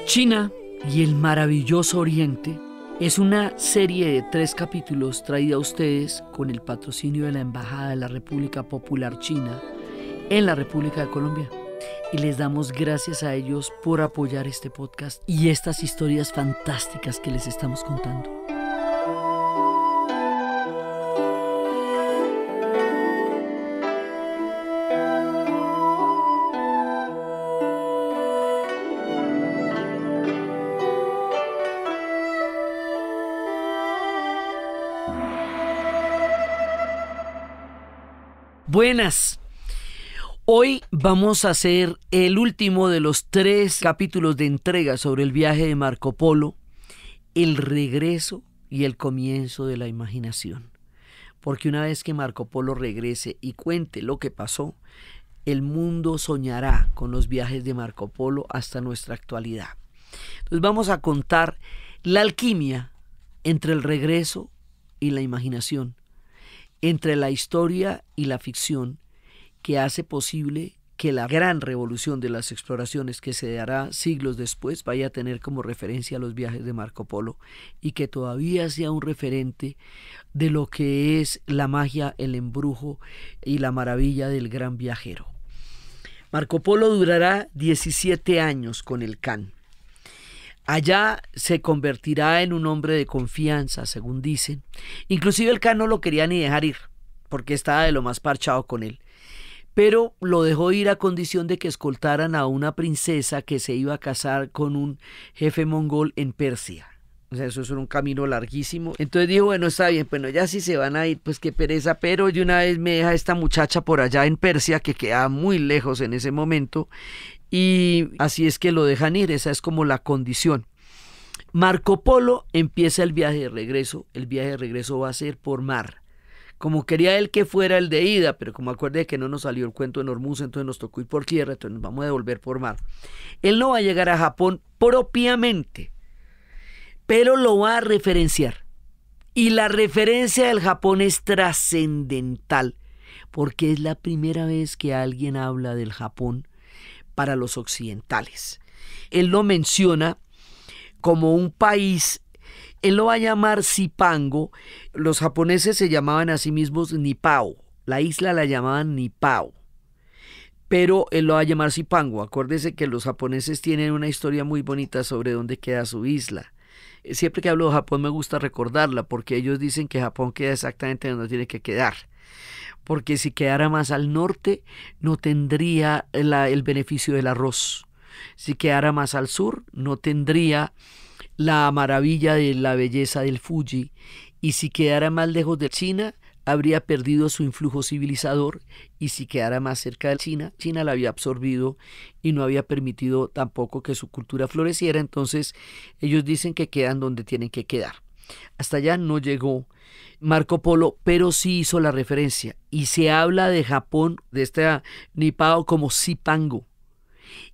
China y el maravilloso Oriente es una serie de 3 capítulos traída a ustedes con el patrocinio de la Embajada de la República Popular China en la República de Colombia. Y les damos gracias a ellos por apoyar este podcast y estas historias fantásticas que les estamos contando. Buenas. Hoy vamos a hacer el último de los 3 capítulos de entrega sobre el viaje de Marco Polo, el regreso y el comienzo de la imaginación. Porque una vez que Marco Polo regrese y cuente lo que pasó, el mundo soñará con los viajes de Marco Polo hasta nuestra actualidad. Entonces vamos a contar la alquimia entre el regreso y la imaginación, entre la historia y la ficción, que hace posible que la gran revolución de las exploraciones que se dará siglos después vaya a tener como referencia los viajes de Marco Polo y que todavía sea un referente de lo que es la magia, el embrujo y la maravilla del gran viajero. Marco Polo durará 17 años con el Can. Allá se convertirá en un hombre de confianza, según dicen. Inclusive el Can no lo quería ni dejar ir, porque estaba de lo más parchado con él. Pero lo dejó ir a condición de que escoltaran a una princesa que se iba a casar con un jefe mongol en Persia. O sea, eso es un camino larguísimo. Entonces dijo, bueno, está bien, bueno, ya si se van a ir, pues qué pereza, pero de una vez me deja esta muchacha por allá en Persia, que queda muy lejos en ese momento, y así es que lo dejan ir, esa es como la condición. Marco Polo empieza el viaje de regreso. El viaje de regreso va a ser por mar. Como quería él que fuera el de ida, pero como acuerde que no nos salió el cuento de Hormuz, entonces nos tocó ir por tierra, entonces nos vamos a devolver por mar. Él no va a llegar a Japón propiamente, pero lo va a referenciar. Y la referencia del Japón es trascendental, porque es la primera vez que alguien habla del Japón para los occidentales. Él lo menciona como un país. Él lo va a llamar Zipango. Los japoneses se llamaban a sí mismos Nipao. La isla la llamaban Nipao. Pero él lo va a llamar Zipango. Acuérdese que los japoneses tienen una historia muy bonita sobre dónde queda su isla. Siempre que hablo de Japón me gusta recordarla, porque ellos dicen que Japón queda exactamente donde tiene que quedar. Porque si quedara más al norte no tendría el beneficio del arroz. Si quedara más al sur no tendría la maravilla de la belleza del Fuji, y si quedara más lejos de China habría perdido su influjo civilizador, y si quedara más cerca de China, China la había absorbido y no había permitido tampoco que su cultura floreciera. Entonces ellos dicen que quedan donde tienen que quedar. Hasta allá no llegó Marco Polo, pero sí hizo la referencia, y se habla de Japón, de este Nipao, como Zipango,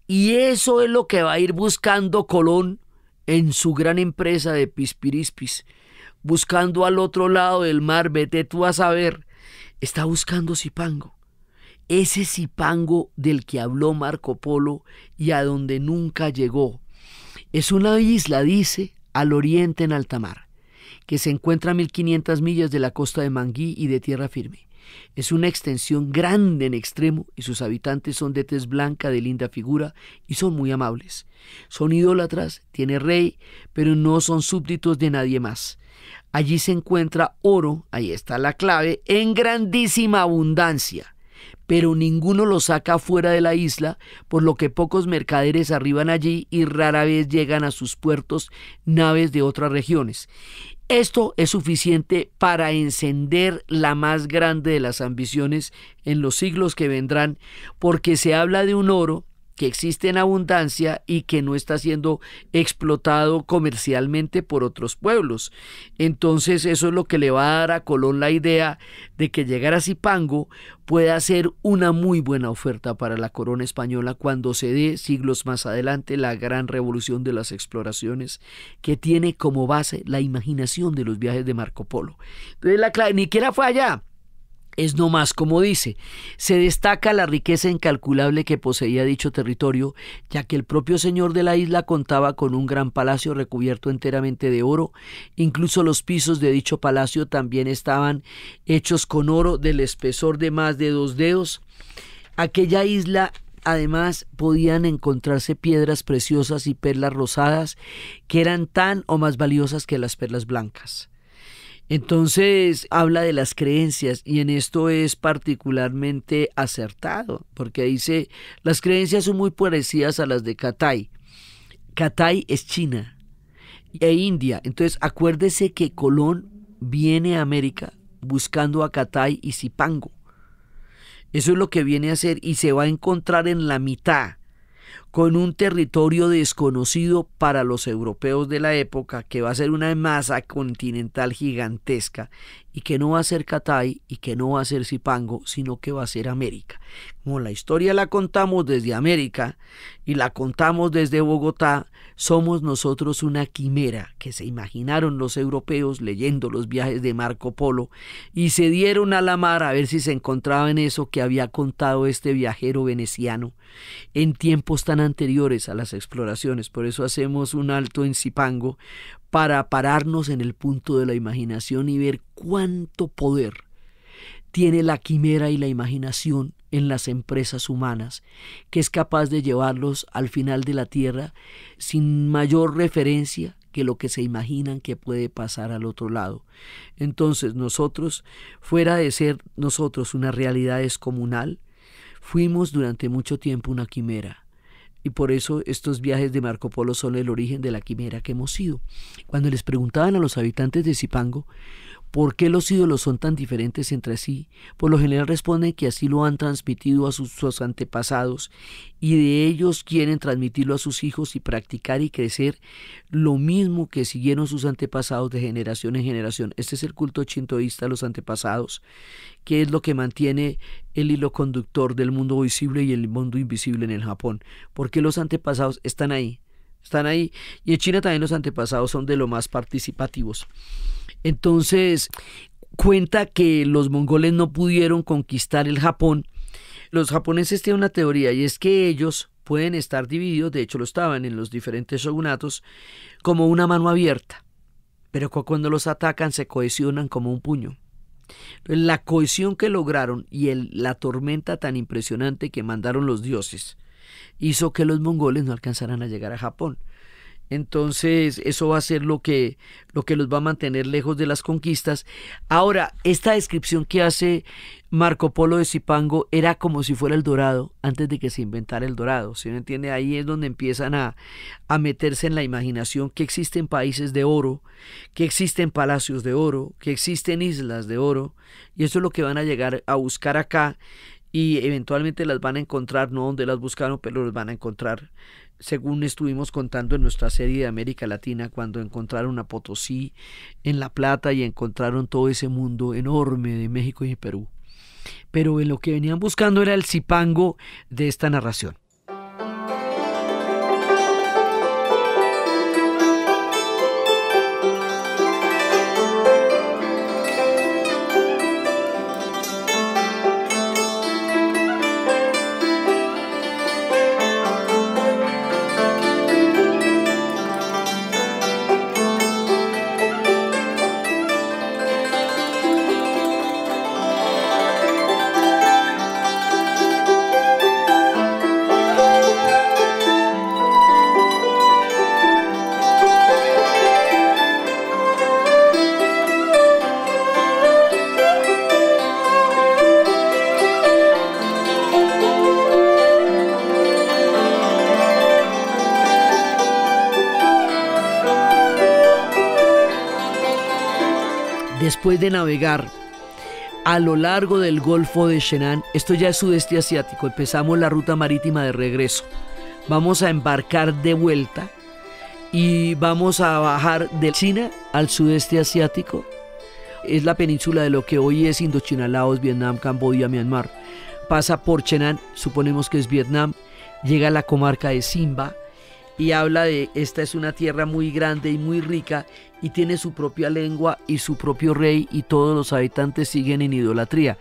y eso es lo que va a ir buscando Colón en su gran empresa de Pispirispis, buscando al otro lado del mar. Vete tú a saber, está buscando Zipango, ese Zipango del que habló Marco Polo y a donde nunca llegó. Es una isla, dice, al oriente en alta mar, que se encuentra a 1500 millas de la costa de Manguí y de tierra firme. Es una extensión grande en extremo, y sus habitantes son de tez blanca, de linda figura, y son muy amables. Son idólatras, tiene rey, pero no son súbditos de nadie más. Allí se encuentra oro, ahí está la clave, en grandísima abundancia, pero ninguno lo saca fuera de la isla, por lo que pocos mercaderes arriban allí y rara vez llegan a sus puertos naves de otras regiones. Esto es suficiente para encender la más grande de las ambiciones en los siglos que vendrán, porque se habla de un oro que existe en abundancia y que no está siendo explotado comercialmente por otros pueblos. Entonces eso es lo que le va a dar a Colón la idea de que llegar a Zipango pueda ser una muy buena oferta para la corona española cuando se dé siglos más adelante la gran revolución de las exploraciones, que tiene como base la imaginación de los viajes de Marco Polo. Entonces la clave, ni siquiera fue allá. Es no más como dice, se destaca la riqueza incalculable que poseía dicho territorio, ya que el propio señor de la isla contaba con un gran palacio recubierto enteramente de oro. Incluso los pisos de dicho palacio también estaban hechos con oro del espesor de más de 2 dedos. Aquella isla, además, podían encontrarse piedras preciosas y perlas rosadas que eran tan o más valiosas que las perlas blancas. Entonces habla de las creencias, y en esto es particularmente acertado, porque dice, las creencias son muy parecidas a las de Cathay. Cathay es China e India. Entonces acuérdese que Colón viene a América buscando a Cathay y Zipango. Eso es lo que viene a hacer, y se va a encontrar en la mitad con un territorio desconocido para los europeos de la época, que va a ser una masa continental gigantesca, y que no va a ser Cathay y que no va a ser Zipango, sino que va a ser América. Como la historia la contamos desde América y la contamos desde Bogotá, somos nosotros una quimera que se imaginaron los europeos leyendo los viajes de Marco Polo, y se dieron a la mar a ver si se encontraba en eso que había contado este viajero veneciano en tiempos tan anteriores a las exploraciones. Por eso hacemos un alto en Zipango, para pararnos en el punto de la imaginación y ver cuánto poder tiene la quimera y la imaginación en las empresas humanas, que es capaz de llevarlos al final de la tierra sin mayor referencia que lo que se imaginan que puede pasar al otro lado. Entonces nosotros, fuera de ser nosotros una realidad descomunal, fuimos durante mucho tiempo una quimera. Y por eso estos viajes de Marco Polo son el origen de la quimera que hemos sido. Cuando les preguntaban a los habitantes de Zipango por qué los ídolos son tan diferentes entre sí, por lo general responden que así lo han transmitido a sus antepasados, y de ellos quieren transmitirlo a sus hijos y practicar y crecer lo mismo que siguieron sus antepasados de generación en generación. Este es el culto shintoísta a los antepasados, que es lo que mantiene el hilo conductor del mundo visible y el mundo invisible en el Japón, porque los antepasados están ahí, y en China también los antepasados son de lo más participativos. Entonces cuenta que los mongoles no pudieron conquistar el Japón. Los japoneses tienen una teoría, y es que ellos pueden estar divididos, de hecho lo estaban en los diferentes shogunatos, como una mano abierta, pero cuando los atacan se cohesionan como un puño. La cohesión que lograron y la tormenta tan impresionante que mandaron los dioses hizo que los mongoles no alcanzaran a llegar a Japón. Entonces eso va a ser lo que los va a mantener lejos de las conquistas. Ahora, esta descripción que hace Marco Polo de Zipango era como si fuera el Dorado antes de que se inventara el Dorado. ¿Sí me entiende? Ahí es donde empiezan a meterse en la imaginación que existen países de oro, que existen palacios de oro, que existen islas de oro, y eso es lo que van a llegar a buscar acá, y eventualmente las van a encontrar, no donde las buscaron, pero las van a encontrar, según estuvimos contando en nuestra serie de América Latina, cuando encontraron a Potosí en La Plata y encontraron todo ese mundo enorme de México y Perú. Pero en lo que venían buscando era el Zipango de esta narración. Después de navegar a lo largo del Golfo de Shenan, esto ya es sudeste asiático, empezamos la ruta marítima de regreso. Vamos a embarcar de vuelta y vamos a bajar de China al sudeste asiático. Es la península de lo que hoy es Indochina, Laos, Vietnam, Camboya, Myanmar. Pasa por Shenan, suponemos que es Vietnam, llega a la comarca de Simba, y habla de esta es una tierra muy grande y muy rica y tiene su propia lengua y su propio rey y todos los habitantes siguen en idolatría.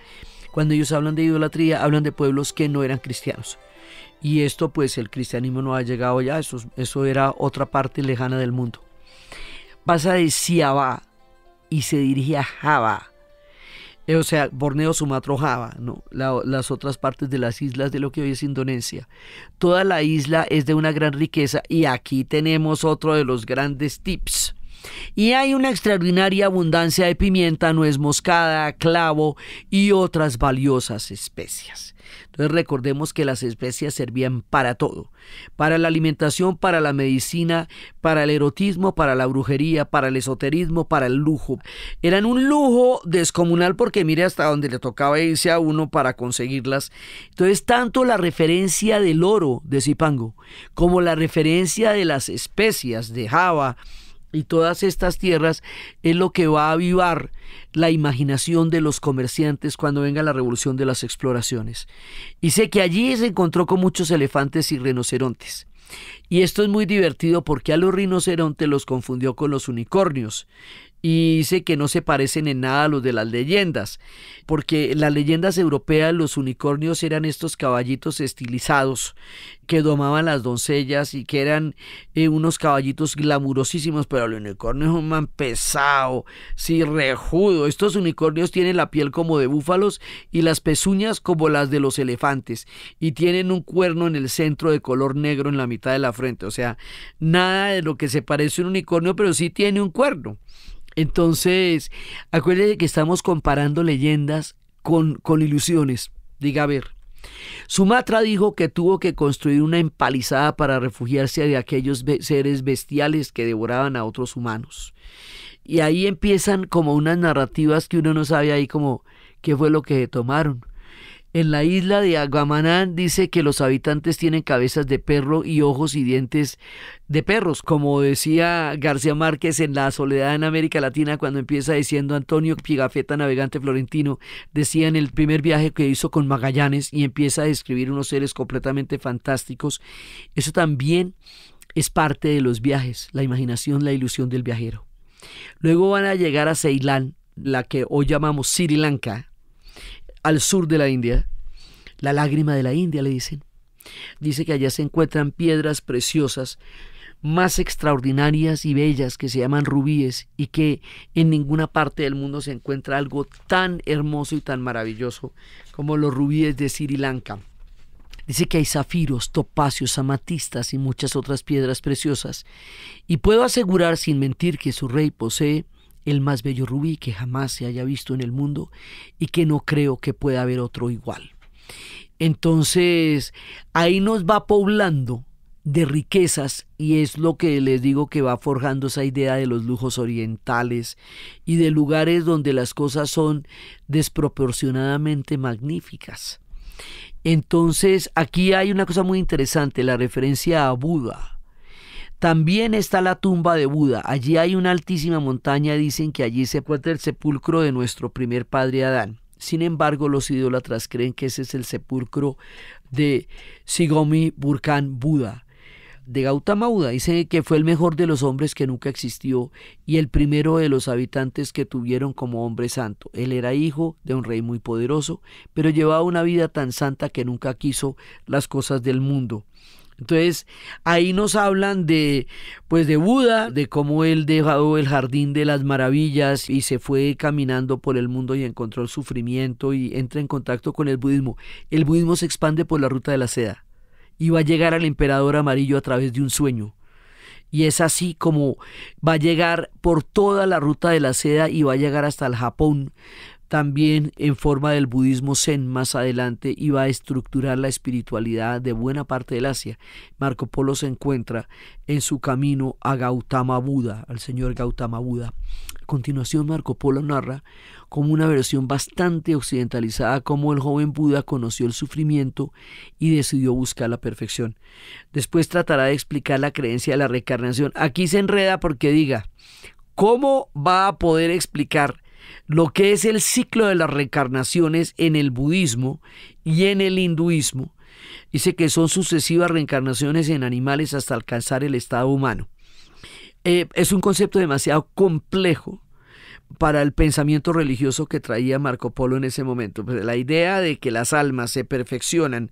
Cuando ellos hablan de idolatría, hablan de pueblos que no eran cristianos. Y esto, pues, el cristianismo no ha llegado ya, eso era otra parte lejana del mundo. Pasa de Siabá y se dirige a Java. O sea, Borneo, Sumatra, Java, ¿no? Las otras partes de las islas de lo que hoy es Indonesia. Toda la isla es de una gran riqueza y aquí tenemos otro de los grandes tips. Y hay una extraordinaria abundancia de pimienta, nuez moscada, clavo y otras valiosas especias. Entonces recordemos que las especias servían para todo, para la alimentación, para la medicina, para el erotismo, para la brujería, para el esoterismo, para el lujo. Eran un lujo descomunal porque mire hasta donde le tocaba irse a uno para conseguirlas. Entonces tanto la referencia del oro de Zipango como la referencia de las especias de Java y todas estas tierras es lo que va a avivar la imaginación de los comerciantes cuando venga la revolución de las exploraciones. Y sé que allí se encontró con muchos elefantes y rinocerontes. Y esto es muy divertido porque a los rinocerontes los confundió con los unicornios. Y dice que no se parecen en nada a los de las leyendas, porque en las leyendas europeas los unicornios eran estos caballitos estilizados que domaban las doncellas y que eran unos caballitos glamurosísimos, pero el unicornio es un man pesado, sí, rejudo. Estos unicornios tienen la piel como de búfalos y las pezuñas como las de los elefantes y tienen un cuerno en el centro de color negro en la mitad de la frente, o sea, nada de lo que se parece a un unicornio, pero sí tiene un cuerno. Entonces, acuérdense que estamos comparando leyendas con ilusiones. Diga, a ver, Sumatra dijo que tuvo que construir una empalizada para refugiarse de aquellos seres bestiales que devoraban a otros humanos. Y ahí empiezan como unas narrativas que uno no sabe ahí como qué fue lo que tomaron. En la isla de Aguamanán dice que los habitantes tienen cabezas de perro y ojos y dientes de perros, como decía García Márquez en La Soledad en América Latina cuando empieza diciendo Antonio Pigafetta, navegante florentino, decía en el primer viaje que hizo con Magallanes y empieza a describir unos seres completamente fantásticos. Eso también es parte de los viajes, la imaginación, la ilusión del viajero. Luego van a llegar a Ceilán, la que hoy llamamos Sri Lanka, al sur de la India, la lágrima de la India le dicen. Dice que allá se encuentran piedras preciosas más extraordinarias y bellas que se llaman rubíes y que en ninguna parte del mundo se encuentra algo tan hermoso y tan maravilloso como los rubíes de Sri Lanka. Dice que hay zafiros, topacios, amatistas y muchas otras piedras preciosas y puedo asegurar sin mentir que su rey posee el más bello rubí que jamás se haya visto en el mundo y que no creo que pueda haber otro igual. Entonces, ahí nos va poblando de riquezas y es lo que les digo que va forjando esa idea de los lujos orientales y de lugares donde las cosas son desproporcionadamente magníficas. Entonces, aquí hay una cosa muy interesante, la referencia a Buda. También está la tumba de Buda. Allí hay una altísima montaña. Dicen que allí se encuentra el sepulcro de nuestro primer padre Adán. Sin embargo, los idólatras creen que ese es el sepulcro de Sigomi Burkan Buda, de Gautama Buda. Dicen que fue el mejor de los hombres que nunca existió y el primero de los habitantes que tuvieron como hombre santo. Él era hijo de un rey muy poderoso, pero llevaba una vida tan santa que nunca quiso las cosas del mundo. Entonces, ahí nos hablan de Buda, de cómo él dejó el jardín de las maravillas y se fue caminando por el mundo y encontró el sufrimiento y entra en contacto con el budismo. El budismo se expande por la ruta de la seda y va a llegar al emperador amarillo a través de un sueño. Y es así como va a llegar por toda la ruta de la seda y va a llegar hasta el Japón, también en forma del budismo zen más adelante, y va a estructurar la espiritualidad de buena parte del Asia. Marco Polo se encuentra en su camino a Gautama Buda, al señor Gautama Buda. A continuación, Marco Polo narra como una versión bastante occidentalizada cómo el joven Buda conoció el sufrimiento y decidió buscar la perfección. Después tratará de explicar la creencia de la reencarnación. Aquí se enreda porque diga, ¿cómo va a poder explicar lo que es el ciclo de las reencarnaciones en el budismo y en el hinduismo Dice que son sucesivas reencarnaciones en animales hasta alcanzar el estado humano. Es un concepto demasiado complejo para el pensamiento religioso que traía Marco Polo en ese momento. Pues la idea de que las almas se perfeccionan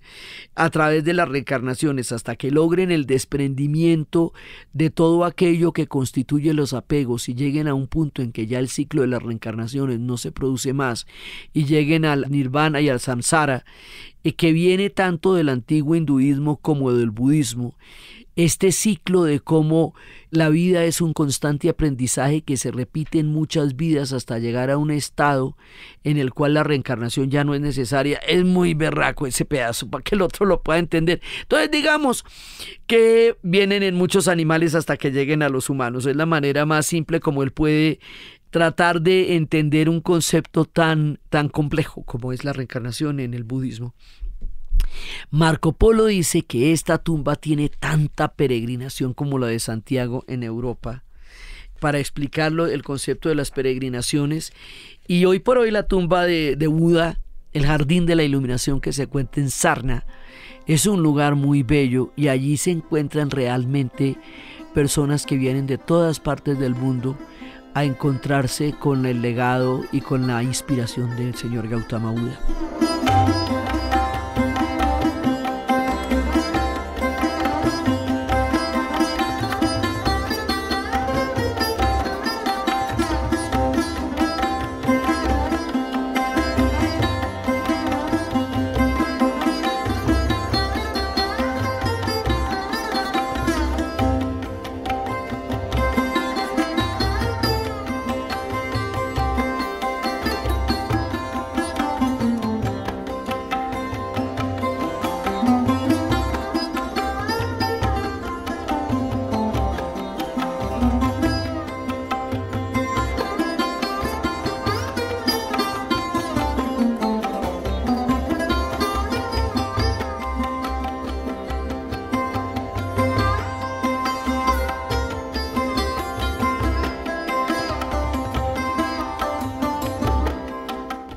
a través de las reencarnaciones hasta que logren el desprendimiento de todo aquello que constituye los apegos y lleguen a un punto en que ya el ciclo de las reencarnaciones no se produce más y lleguen al nirvana y al samsara, que viene tanto del antiguo hinduismo como del budismo. Este ciclo de cómo la vida es un constante aprendizaje que se repite en muchas vidas hasta llegar a un estado en el cual la reencarnación ya no es necesaria. Es muy berraco ese pedazo para que el otro lo pueda entender. Entonces digamos que vienen en muchos animales hasta que lleguen a los humanos. Es la manera más simple como él puede tratar de entender un concepto tan complejo como es la reencarnación en el budismo. Marco Polo dice que esta tumba tiene tanta peregrinación como la de Santiago en Europa. Para explicarlo, el concepto de las peregrinaciones, y hoy por hoy la tumba de Buda, el jardín de la iluminación que se encuentra en Sarna, es un lugar muy bello y allí se encuentran realmente personas que vienen de todas partes del mundo a encontrarse con el legado y con la inspiración del señor Gautama Buda.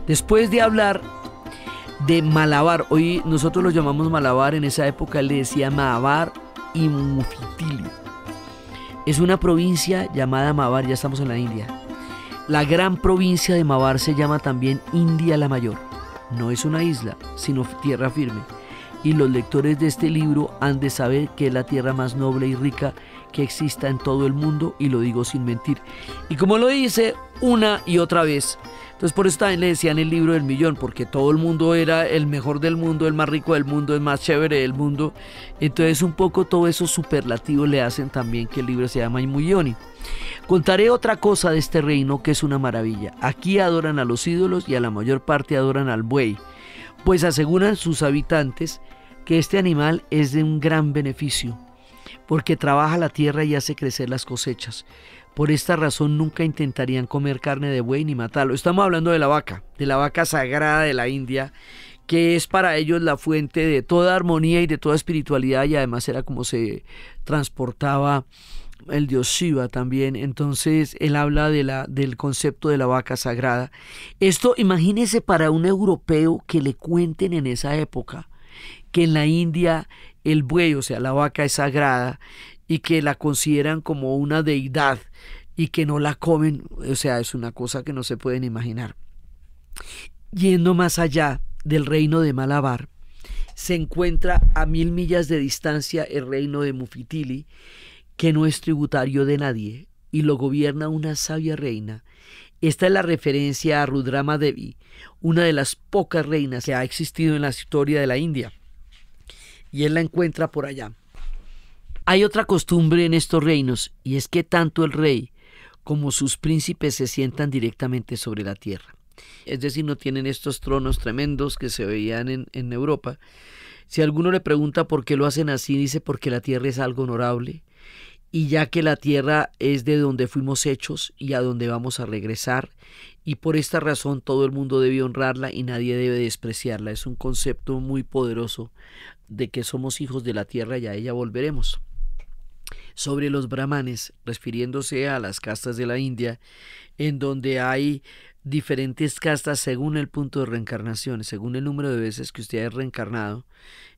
Después de hablar de Malabar, hoy nosotros lo llamamos Malabar, en esa época él le decía Malabar y Mufitili. Es una provincia llamada Malabar, ya estamos en la India. La gran provincia de Malabar se llama también India la Mayor. No es una isla, sino tierra firme. Y los lectores de este libro han de saber que es la tierra más noble y rica que exista en todo el mundo, y lo digo sin mentir. Y como lo dice una y otra vez, entonces por eso también le decían el libro del millón, porque todo el mundo era el mejor del mundo, el más rico del mundo, el más chévere del mundo. Entonces un poco todos esos superlativos le hacen también que el libro se llama Milloni. Contaré otra cosa de este reino que es una maravilla. Aquí adoran a los ídolos y a la mayor parte adoran al buey, pues aseguran sus habitantes que este animal es de un gran beneficio, porque trabaja la tierra y hace crecer las cosechas. Por esta razón nunca intentarían comer carne de buey ni matarlo. Estamos hablando de la vaca sagrada de la India, que es para ellos la fuente de toda armonía y de toda espiritualidad, y además era como se transportaba el dios Shiva también. Entonces él habla del concepto de la vaca sagrada. Esto, imagínese para un europeo que le cuenten en esa época que en la India el buey, o sea, la vaca es sagrada y que la consideran como una deidad y que no la comen. O sea, es una cosa que no se pueden imaginar. Yendo más allá del reino de Malabar, se encuentra a 1000 millas de distancia el reino de Mufitili, que no es tributario de nadie y lo gobierna una sabia reina. Esta es la referencia a Rudrama Devi, una de las pocas reinas que ha existido en la historia de la India, y él la encuentra por allá. Hay otra costumbre en estos reinos, y es que tanto el rey como sus príncipes se sientan directamente sobre la tierra. Es decir, no tienen estos tronos tremendos que se veían en Europa. Si alguno le pregunta por qué lo hacen así, dice porque la tierra es algo honorable, y ya que la tierra es de donde fuimos hechos y a donde vamos a regresar, y por esta razón todo el mundo debe honrarla y nadie debe despreciarla. Es un concepto muy poderoso de que somos hijos de la tierra y a ella volveremos. Sobre los brahmanes, refiriéndose a las castas de la India, en donde hay diferentes castas según el punto de reencarnación, según el número de veces que usted ha reencarnado.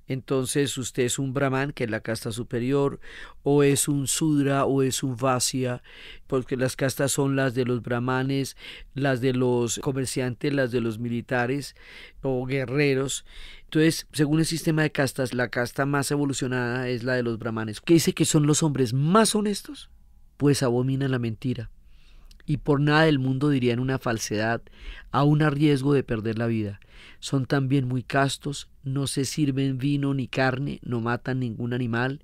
entonces usted es un brahman, que es la casta superior, o es un sudra, o es un vasya, porque las castas son las de los brahmanes, las de los comerciantes, las de los militares o guerreros. Entonces, según el sistema de castas, la casta más evolucionada es la de los brahmanes. ¿Qué dice que son los hombres más honestos? Pues abominan la mentira y por nada del mundo dirían una falsedad, aun a riesgo de perder la vida. Son también muy castos, no se sirven vino ni carne, no matan ningún animal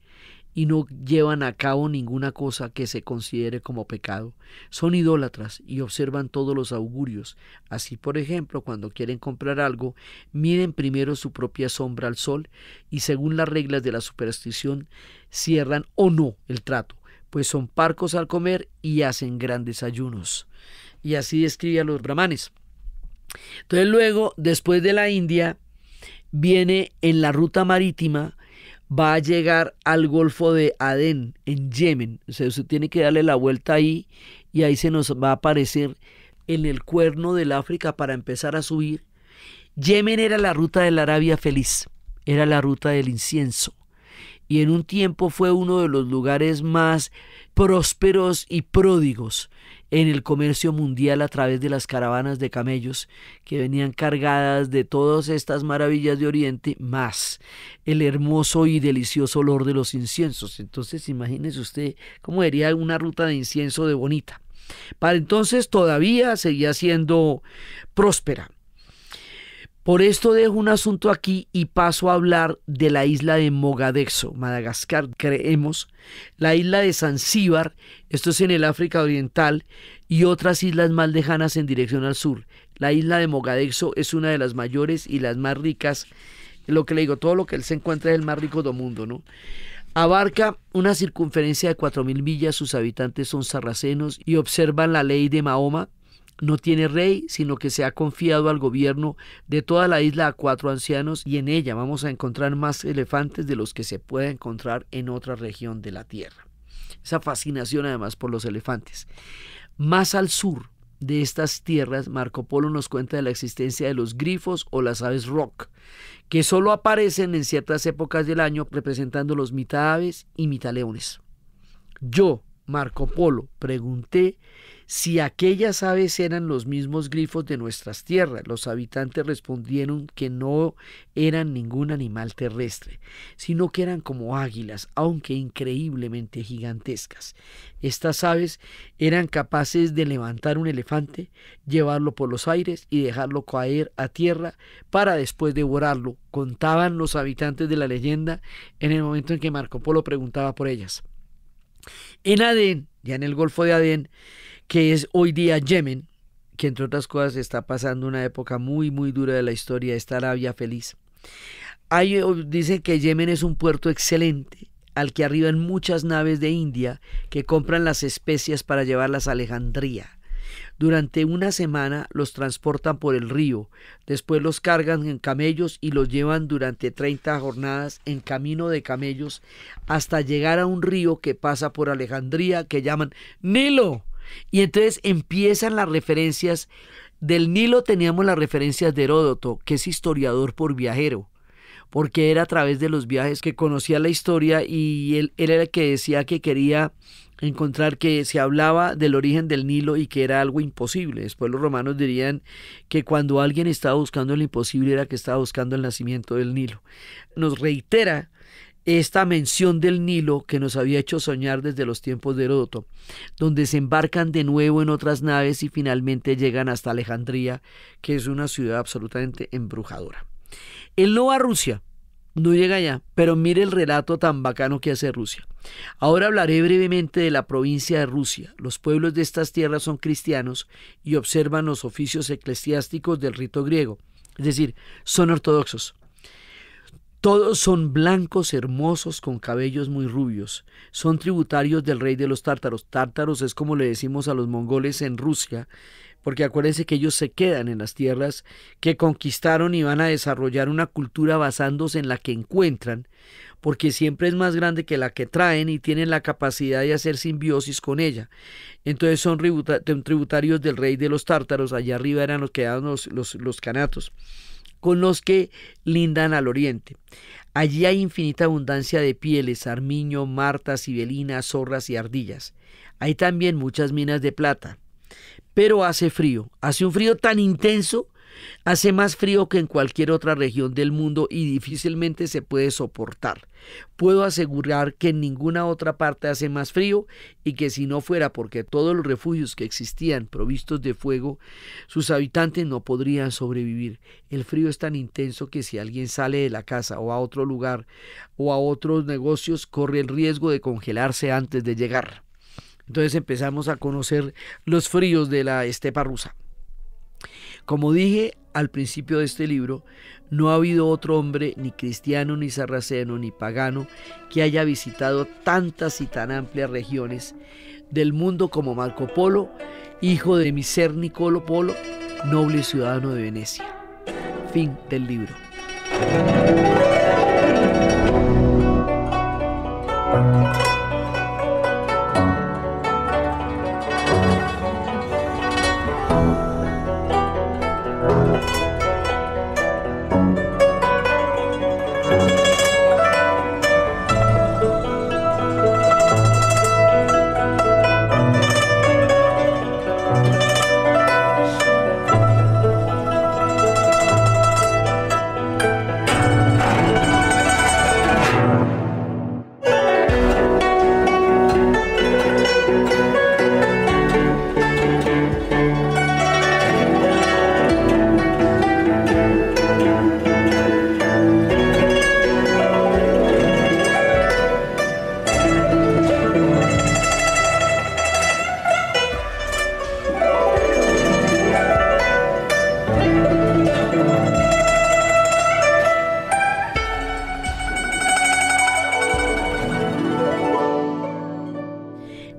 y no llevan a cabo ninguna cosa que se considere como pecado. Son idólatras y observan todos los augurios. Así, por ejemplo, cuando quieren comprar algo, miden primero su propia sombra al sol y según las reglas de la superstición cierran o no el trato, pues son parcos al comer y hacen grandes ayunos. Y así describe a los brahmanes. Entonces luego, después de la India, viene en la ruta marítima, va a llegar al Golfo de Adén, en Yemen. O sea, usted tiene que darle la vuelta ahí y ahí se nos va a aparecer en el cuerno del África para empezar a subir. Yemen era la ruta de la Arabia Feliz, era la ruta del incienso. Y en un tiempo fue uno de los lugares más prósperos y pródigos en el comercio mundial a través de las caravanas de camellos que venían cargadas de todas estas maravillas de Oriente, más el hermoso y delicioso olor de los inciensos. Entonces imagínese usted cómo sería una ruta de incienso de bonita. Para entonces todavía seguía siendo próspera. Por esto dejo un asunto aquí y paso a hablar de la isla de Mogadexo, Madagascar, creemos, la isla de Zanzíbar, esto es en el África Oriental, y otras islas más lejanas en dirección al sur. La isla de Mogadexo es una de las mayores y las más ricas, lo que le digo, todo lo que él se encuentra es el más rico del mundo, ¿no? Abarca una circunferencia de 4.000 millas, sus habitantes son sarracenos y observan la ley de Mahoma. No tiene rey, sino que se ha confiado al gobierno de toda la isla a 4 ancianos y en ella vamos a encontrar más elefantes de los que se puede encontrar en otra región de la tierra. Esa fascinación además por los elefantes. Más al sur de estas tierras, Marco Polo nos cuenta de la existencia de los grifos o las aves rock, que solo aparecen en ciertas épocas del año representando los mitad aves y mitad leones. Yo, Marco Polo, pregunté si aquellas aves eran los mismos grifos de nuestras tierras. Los habitantes respondieron que no eran ningún animal terrestre, sino que eran como águilas, aunque increíblemente gigantescas. Estas aves eran capaces de levantar un elefante, llevarlo por los aires y dejarlo caer a tierra para después devorarlo, contaban los habitantes de la leyenda en el momento en que Marco Polo preguntaba por ellas. En Adén, ya en el Golfo de Adén, que es hoy día Yemen, que entre otras cosas está pasando una época muy muy dura de la historia, esta Arabia Feliz. Ahí dicen que Yemen es un puerto excelente, al que arriban muchas naves de India que compran las especias para llevarlas a Alejandría. Durante una semana los transportan por el río, después los cargan en camellos y los llevan durante 30 jornadas en camino de camellos hasta llegar a un río que pasa por Alejandría que llaman Nilo. Y entonces empiezan las referencias. Del Nilo teníamos las referencias de Heródoto, que es historiador por viajero, porque era a través de los viajes que conocía la historia y él era el que decía que quería encontrar, que se hablaba del origen del Nilo y que era algo imposible. Después los romanos dirían que cuando alguien estaba buscando lo imposible era que estaba buscando el nacimiento del Nilo. Nos reitera esta mención del Nilo que nos había hecho soñar desde los tiempos de Heródoto, donde se embarcan de nuevo en otras naves y finalmente llegan hasta Alejandría, que es una ciudad absolutamente embrujadora. Él no va a Rusia, no llega allá, pero mire el relato tan bacano que hace Rusia. Ahora hablaré brevemente de la provincia de Rusia. Los pueblos de estas tierras son cristianos y observan los oficios eclesiásticos del rito griego, es decir, son ortodoxos. Todos son blancos, hermosos, con cabellos muy rubios. Son tributarios del rey de los tártaros. Tártaros es como le decimos a los mongoles en Rusia, porque acuérdense que ellos se quedan en las tierras que conquistaron y van a desarrollar una cultura basándose en la que encuentran, porque siempre es más grande que la que traen y tienen la capacidad de hacer simbiosis con ella. Entonces son tributarios del rey de los tártaros. Allá arriba eran los que daban los canatos, con los que lindan al oriente. Allí hay infinita abundancia de pieles, armiño, marta, sibelina, zorras y ardillas. Hay también muchas minas de plata. Pero hace un frío tan intenso, hace más frío que en cualquier otra región del mundo y difícilmente se puede soportar. Puedo asegurar que en ninguna otra parte hace más frío y que si no fuera porque todos los refugios que existían provistos de fuego, sus habitantes no podrían sobrevivir. El frío es tan intenso que si alguien sale de la casa o a otro lugar o a otros negocios, corre el riesgo de congelarse antes de llegar. Entonces empezamos a conocer los fríos de la estepa rusa. Como dije al principio de este libro, no ha habido otro hombre, ni cristiano, ni sarraceno, ni pagano, que haya visitado tantas y tan amplias regiones del mundo como Marco Polo, hijo de Miser Nicolo Polo, noble ciudadano de Venecia. Fin del libro.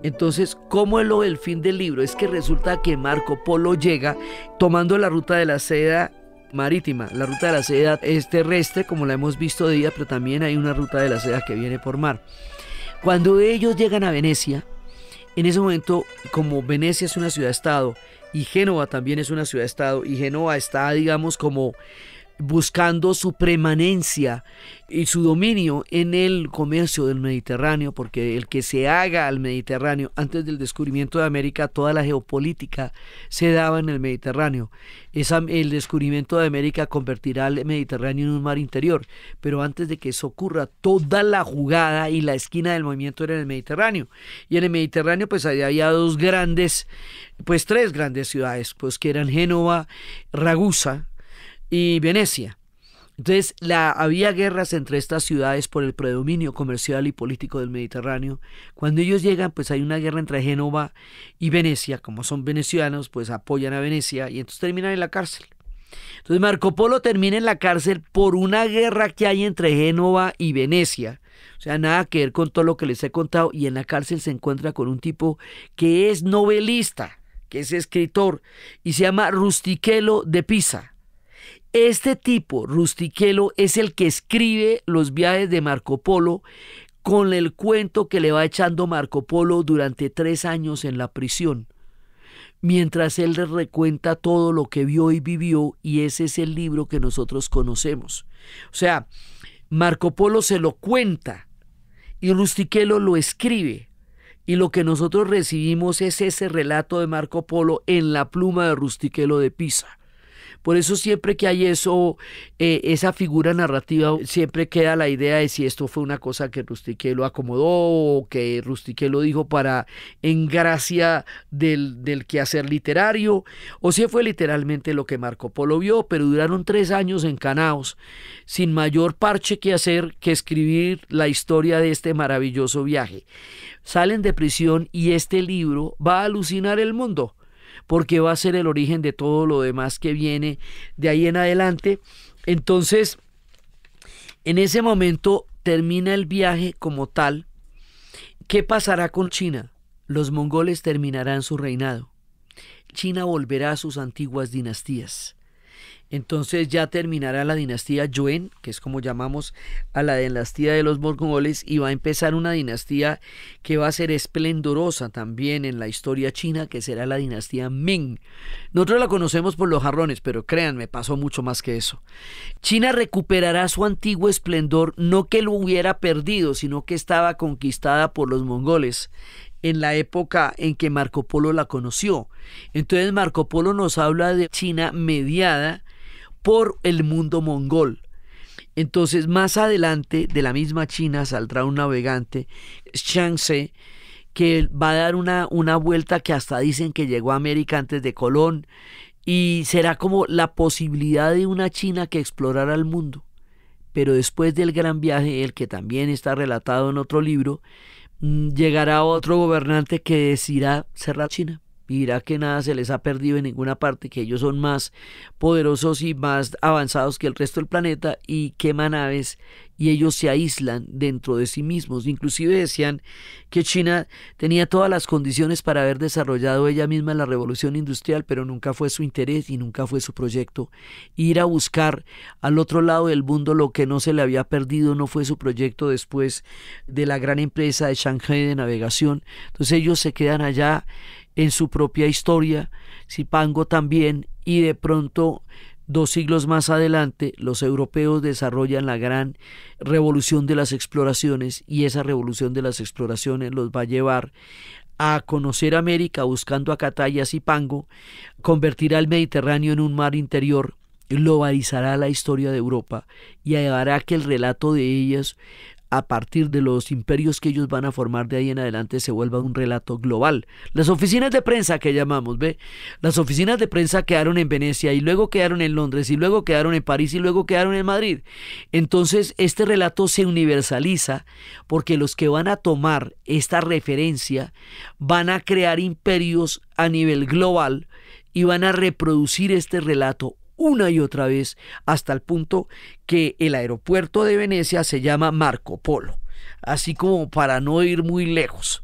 Entonces, ¿cómo es lo del fin del libro? Es que resulta que Marco Polo llega tomando la ruta de la seda marítima. La ruta de la seda es terrestre, como la hemos visto de día, pero también hay una ruta de la seda que viene por mar. Cuando ellos llegan a Venecia, en ese momento, como Venecia es una ciudad-estado y Génova también es una ciudad-estado, y Génova está, digamos, como buscando su permanencia y su dominio en el comercio del Mediterráneo, porque el que se haga al Mediterráneo, antes del descubrimiento de América, toda la geopolítica se daba en el Mediterráneo. El descubrimiento de América convertirá al Mediterráneo en un mar interior, pero antes de que eso ocurra, toda la jugada y la esquina del movimiento era en el Mediterráneo. Y en el Mediterráneo pues había tres grandes ciudades, pues que eran Génova, Ragusa y Venecia. Entonces había guerras entre estas ciudades por el predominio comercial y político del Mediterráneo. Cuando ellos llegan, pues hay una guerra entre Génova y Venecia. Como son venecianos, pues apoyan a Venecia y entonces terminan en la cárcel. Entonces Marco Polo termina en la cárcel por una guerra que hay entre Génova y Venecia. O sea, nada que ver con todo lo que les he contado, y en la cárcel se encuentra con un tipo que es novelista, que es escritor, y se llama Rustichello de Pisa. Este tipo, Rustichello, es el que escribe los viajes de Marco Polo con el cuento que le va echando Marco Polo durante 3 años en la prisión, mientras él les recuenta todo lo que vio y vivió, y ese es el libro que nosotros conocemos. O sea, Marco Polo se lo cuenta y Rustichello lo escribe, y lo que nosotros recibimos es ese relato de Marco Polo en la pluma de Rustichello de Pisa. Por eso siempre que hay esa figura narrativa, siempre queda la idea de si esto fue una cosa que Rustichello acomodó o que Rustichello dijo en gracia del quehacer literario, o si fue literalmente lo que Marco Polo vio. Pero duraron 3 años encanados, sin mayor parche que hacer que escribir la historia de este maravilloso viaje. Salen de prisión y este libro va a alucinar el mundo, porque va a ser el origen de todo lo demás que viene de ahí en adelante. Entonces, en ese momento termina el viaje como tal. ¿Qué pasará con China? Los mongoles terminarán su reinado. China volverá a sus antiguas dinastías. Entonces ya terminará la dinastía Yuan, que es como llamamos a la dinastía de los mongoles, y va a empezar una dinastía que va a ser esplendorosa también en la historia china, que será la dinastía Ming. Nosotros la conocemos por los jarrones, pero créanme, pasó mucho más que eso. China recuperará su antiguo esplendor, no que lo hubiera perdido, sino que estaba conquistada por los mongoles en la época en que Marco Polo la conoció. Entonces Marco Polo nos habla de China mediada por el mundo mongol. Entonces más adelante de la misma China saldrá un navegante, Zhang-Ze, que va a dar una vuelta que hasta dicen que llegó a América antes de Colón, y será como la posibilidad de una China que explorara el mundo. Pero después del gran viaje, el que también está relatado en otro libro, llegará otro gobernante que decidirá cerrar China. Y dirá que nada se les ha perdido en ninguna parte, que ellos son más poderosos y más avanzados que el resto del planeta, y queman aves, y ellos se aíslan dentro de sí mismos. Inclusive decían que China tenía todas las condiciones para haber desarrollado ella misma la revolución industrial, pero nunca fue su interés y nunca fue su proyecto. Ir a buscar al otro lado del mundo lo que no se le había perdido no fue su proyecto después de la gran empresa de Shanghai de navegación. Entonces ellos se quedan allá en su propia historia, Zipango también, y de pronto 2 siglos más adelante los europeos desarrollan la gran revolución de las exploraciones, y esa revolución de las exploraciones los va a llevar a conocer América buscando a Cataya, Zipango, convertirá el Mediterráneo en un mar interior, globalizará la historia de Europa y hará que el relato de ellas a partir de los imperios que ellos van a formar de ahí en adelante se vuelva un relato global. Las oficinas de prensa que llamamos, ¿ve? Las oficinas de prensa quedaron en Venecia y luego quedaron en Londres y luego quedaron en París y luego quedaron en Madrid. Entonces este relato se universaliza porque los que van a tomar esta referencia van a crear imperios a nivel global y van a reproducir este relato una y otra vez hasta el punto que el aeropuerto de Venecia se llama Marco Polo, así como para no ir muy lejos.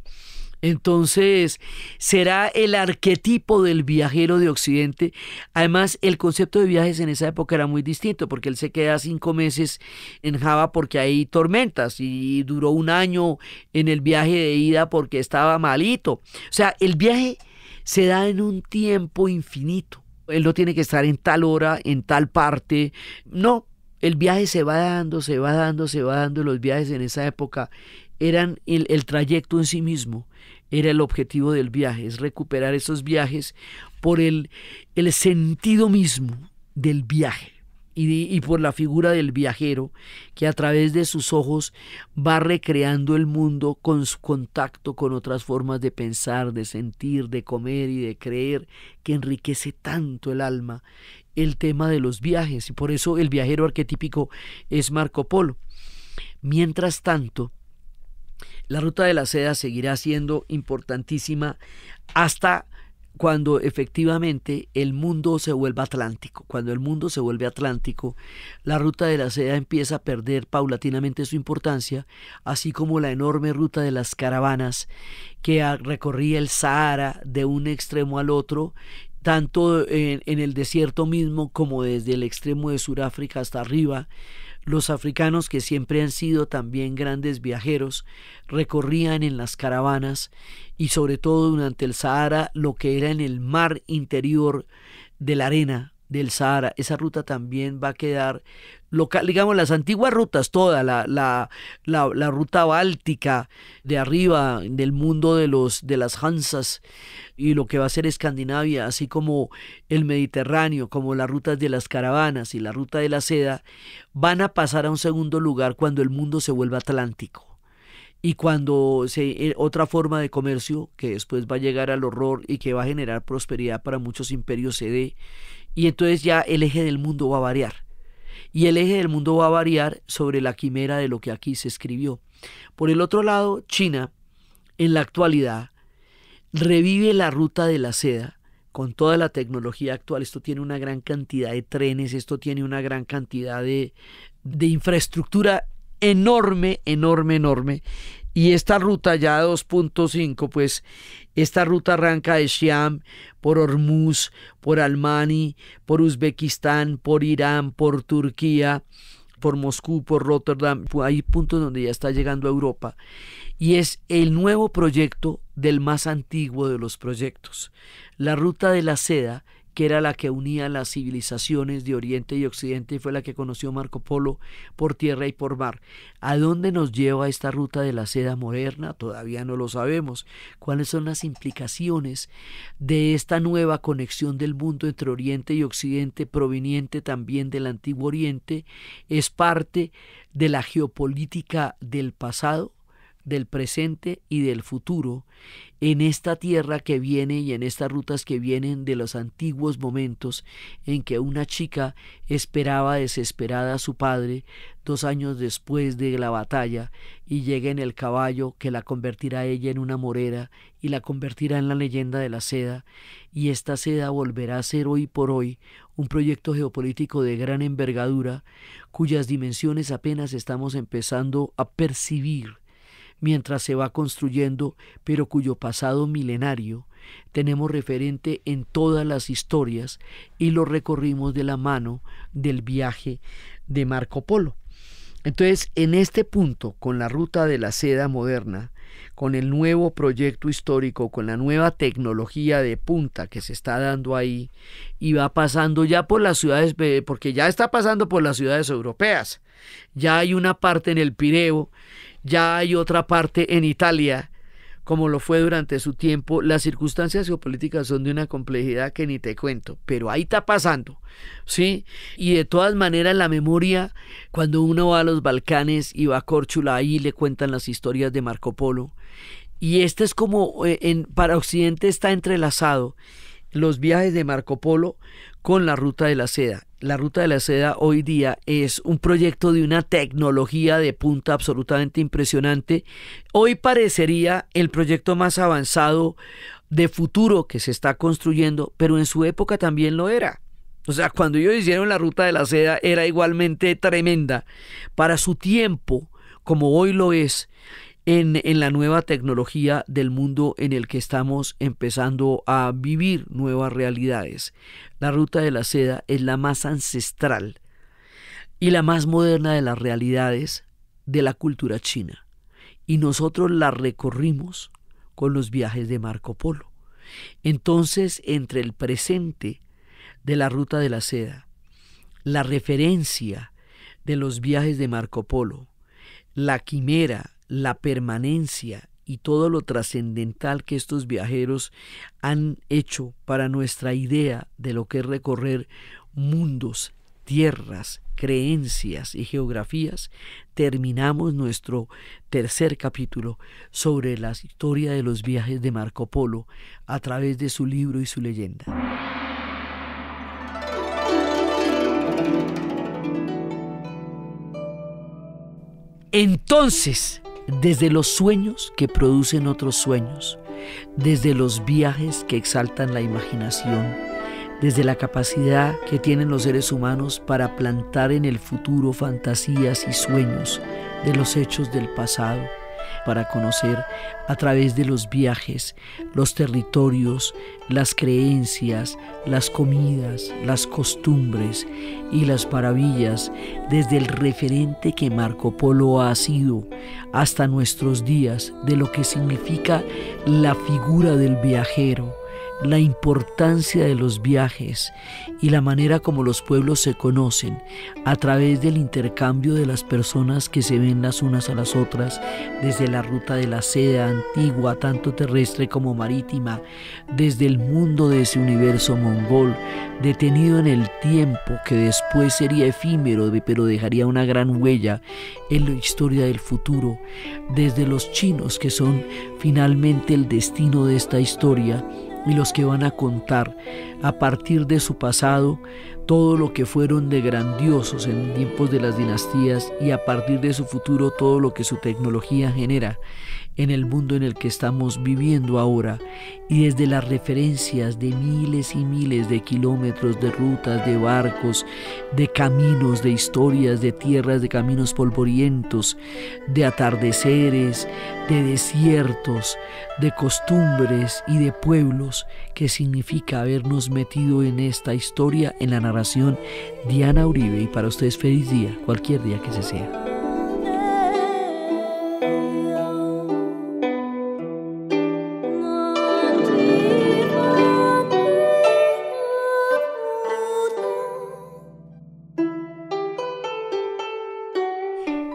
Entonces será el arquetipo del viajero de Occidente. Además, el concepto de viajes en esa época era muy distinto, porque él se queda 5 meses en Java porque hay tormentas, y duró 1 año en el viaje de ida porque estaba malito. O sea, el viaje se da en un tiempo infinito. Él no tiene que estar en tal hora, en tal parte. No, el viaje se va dando, se va dando, se va dando. Los viajes en esa época eran el trayecto en sí mismo. Era el objetivo del viaje, es recuperar esos viajes por el sentido mismo del viaje. Y por la figura del viajero, que a través de sus ojos va recreando el mundo con su contacto con otras formas de pensar, de sentir, de comer y de creer, que enriquece tanto el alma, el tema de los viajes. Y por eso el viajero arquetípico es Marco Polo. Mientras tanto, la ruta de la seda seguirá siendo importantísima hasta cuando efectivamente el mundo se vuelva atlántico. Cuando el mundo se vuelve atlántico, la ruta de la seda empieza a perder paulatinamente su importancia, así como la enorme ruta de las caravanas que recorría el Sahara de un extremo al otro, tanto en el desierto mismo como desde el extremo de Sudáfrica hasta arriba. Los africanos, que siempre han sido también grandes viajeros, recorrían en las caravanas, y sobre todo durante el Sahara, lo que era en el mar interior de la arena del Sahara. Esa ruta también va a quedar local, digamos, las antiguas rutas, toda la ruta báltica de arriba del mundo de las Hansas, y lo que va a ser Escandinavia, así como el Mediterráneo, como las rutas de las caravanas y la ruta de la seda, van a pasar a un segundo lugar cuando el mundo se vuelva atlántico. Y cuando otra forma de comercio, que después va a llegar al horror y que va a generar prosperidad para muchos imperios, se dé, y entonces ya el eje del mundo va a variar. Y el eje del mundo va a variar sobre la quimera de lo que aquí se escribió. Por el otro lado, China, en la actualidad, revive la ruta de la seda con toda la tecnología actual. Esto tiene una gran cantidad de trenes, esto tiene una gran cantidad de infraestructura enorme, enorme, enorme. Y esta ruta ya 2.5, pues esta ruta arranca de Xi'an, por Hormuz, por Almani, por Uzbekistán, por Irán, por Turquía, por Moscú, por Rotterdam. Hay puntos donde ya está llegando a Europa. Y es el nuevo proyecto del más antiguo de los proyectos. La ruta de la seda, que era la que unía las civilizaciones de Oriente y Occidente, fue la que conoció Marco Polo por tierra y por mar. ¿A dónde nos lleva esta ruta de la seda moderna? Todavía no lo sabemos. ¿Cuáles son las implicaciones de esta nueva conexión del mundo entre Oriente y Occidente, proveniente también del Antiguo Oriente? ¿Es parte de la geopolítica del pasado, del presente y del futuro, en esta tierra que viene y en estas rutas que vienen de los antiguos momentos en que una chica esperaba desesperada a su padre 2 años después de la batalla, y llega en el caballo que la convertirá a ella en una morera y la convertirá en la leyenda de la seda, y esta seda volverá a ser hoy por hoy un proyecto geopolítico de gran envergadura, cuyas dimensiones apenas estamos empezando a percibir mientras se va construyendo, pero cuyo pasado milenario tenemos referente en todas las historias y lo recorrimos de la mano del viaje de Marco Polo. Entonces, en este punto, con la ruta de la seda moderna, con el nuevo proyecto histórico, con la nueva tecnología de punta que se está dando ahí, y va pasando ya por las ciudades, porque ya está pasando por las ciudades europeas, ya hay una parte en el Pireo, ya hay otra parte en Italia, como lo fue durante su tiempo. Las circunstancias geopolíticas son de una complejidad que ni te cuento, pero ahí está pasando, ¿sí? Y de todas maneras la memoria, cuando uno va a los Balcanes y va a Córchula, ahí le cuentan las historias de Marco Polo, y este es como, para Occidente está entrelazado los viajes de Marco Polo con la ruta de la seda. La ruta de la seda hoy día es un proyecto de una tecnología de punta absolutamente impresionante. Hoy parecería el proyecto más avanzado de futuro que se está construyendo, pero en su época también lo era. O sea, cuando ellos hicieron la ruta de la seda era igualmente tremenda para su tiempo, como hoy lo es en la nueva tecnología del mundo en el que estamos empezando a vivir nuevas realidades. La ruta de la seda es la más ancestral y la más moderna de las realidades de la cultura china, y nosotros la recorrimos con los viajes de Marco Polo. Entonces, entre el presente de la ruta de la seda, la referencia de los viajes de Marco Polo, la quimera, la permanencia y todo lo trascendental que estos viajeros han hecho para nuestra idea de lo que es recorrer mundos, tierras, creencias y geografías, terminamos nuestro tercer capítulo sobre la historia de los viajes de Marco Polo a través de su libro y su leyenda. Entonces, desde los sueños que producen otros sueños, desde los viajes que exaltan la imaginación, desde la capacidad que tienen los seres humanos para plantar en el futuro fantasías y sueños de los hechos del pasado, para conocer a través de los viajes, los territorios, las creencias, las comidas, las costumbres y las maravillas, desde el referente que Marco Polo ha sido hasta nuestros días, de lo que significa la figura del viajero, la importancia de los viajes y la manera como los pueblos se conocen a través del intercambio de las personas que se ven las unas a las otras, desde la ruta de la seda antigua, tanto terrestre como marítima, desde el mundo de ese universo mongol, detenido en el tiempo que después sería efímero, pero dejaría una gran huella en la historia del futuro, desde los chinos que son finalmente el destino de esta historia, y los que van a contar a partir de su pasado todo lo que fueron de grandiosos en tiempos de las dinastías, y a partir de su futuro todo lo que su tecnología genera en el mundo en el que estamos viviendo ahora, y desde las referencias de miles y miles de kilómetros de rutas, de barcos, de caminos, de historias, de tierras, de caminos polvorientos, de atardeceres, de desiertos, de costumbres y de pueblos, que significa habernos metido en esta historia, en la narración Diana Uribe. Y para ustedes feliz día, cualquier día que se sea.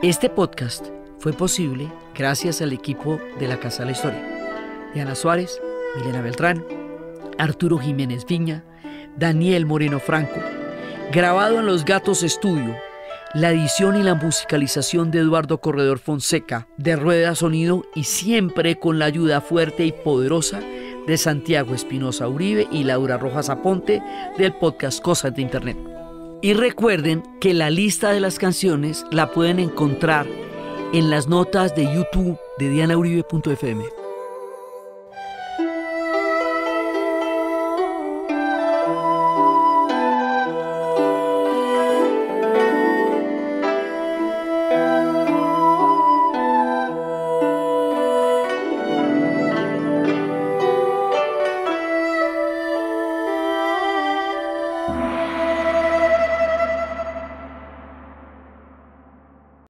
Este podcast fue posible gracias al equipo de la Casa de la Historia. Diana Suárez, Milena Beltrán, Arturo Jiménez Viña, Daniel Moreno Franco. Grabado en Los Gatos Estudio. La edición y la musicalización de Eduardo Corredor Fonseca, de Rueda Sonido, y siempre con la ayuda fuerte y poderosa de Santiago Espinosa Uribe y Laura Rojas Aponte del podcast Cosas de Internet. Y recuerden que la lista de las canciones la pueden encontrar en las notas de YouTube de dianauribe.fm.